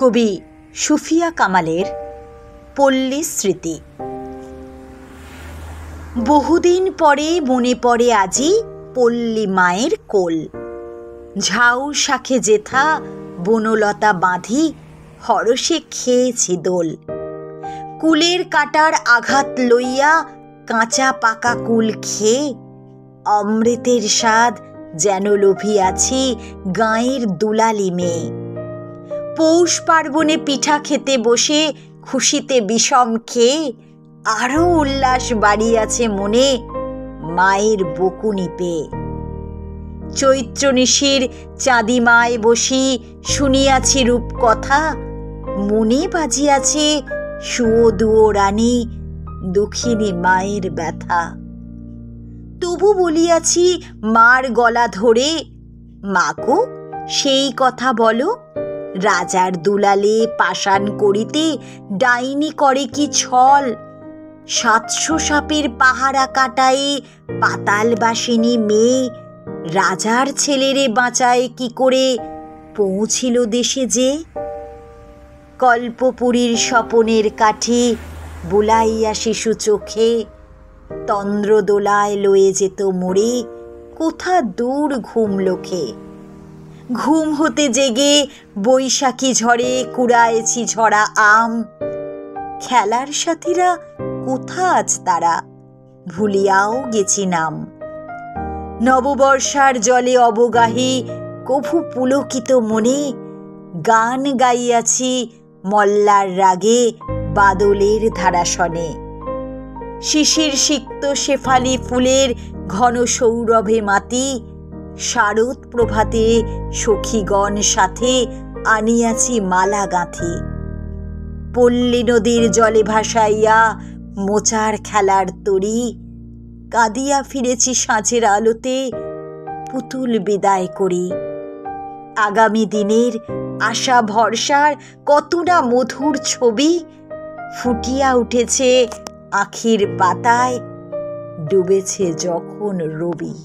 কবি সুফিয়া কামালের পল্লী স্মৃতি। বহুদিন পরে মনে পড়ে আজি পল্লী মায়ের কোল। ঝাউ শাখে যেথা বনলতা বাঁধি হরষে খেয়েছি দোল। কুলের কাটার আঘাত লইয়া কাঁচা পাকা কুল খেয়ে অমৃতের স্বাদ যেন লোভিয়াছি গাঁয়ের দুলালি মেয়ে। পৌষ পার্বণে পিঠা খেতে বসে খুশিতে বিষম খেয়ে আরও উল্লাস বাড়িয়াছে মনে মায়ের বকুনি পেয়ে। চৈত্র নিশির চাঁদিমায় বসি শুনিয়াছি রূপকথা, মনে বাজিয়াছে সুয়দুয়ো রানী দুঃখিনী মায়ের ব্যথা। তবু বলিয়াছি মার গলা ধরে, মাগো সেই কথা বলো, রাজার দুলালে পাষাণ করিতে ডাইনি করে কি ছল। 700 সাপের পাহারা কাটায়ে পাতালবাসিনী মেয়ে রাজার ছেলেরে বাঁচায় কি করে পৌঁছিল দেশে যে। কল্পপুরীর স্বপনের কাঠি বুলাইয়া শিশু চোখে তন্দ্রদোলায় লয়ে যেত মোরে কোথা দূর ঘুম লোকে। ঘুম হতে জেগে বৈশাখী ঝড়ে কুড়ায়েছি ঝরা আম। খেলার সাথীরা কোথা আজ তারা, ভুলিয়াও গেছি নাম। নববর্ষার জলে অবগাহী কভু পুলকিত মনে গান গাইয়াছি মল্লার রাগে বাদলের ধারাসনে। শিশির সিক্ত শেফালি ফুলের ঘন সৌরভে মাতি শারদ প্রভাতে সখীগণ সাথে আনিয়াছি মালা গাঁথি। পল্লী নদীর জলে ভাসাইয়া মোচার খেলার তরি কাঁদিয়া ফিরেছি সাঁঝের আলোতে পুতুল বিদায় করি। আগামী দিনের আশা ভরসার কত না মধুর ছবি ফুটিয়া উঠেছে আখির পাতায়, ডুবেছে যখন রবি।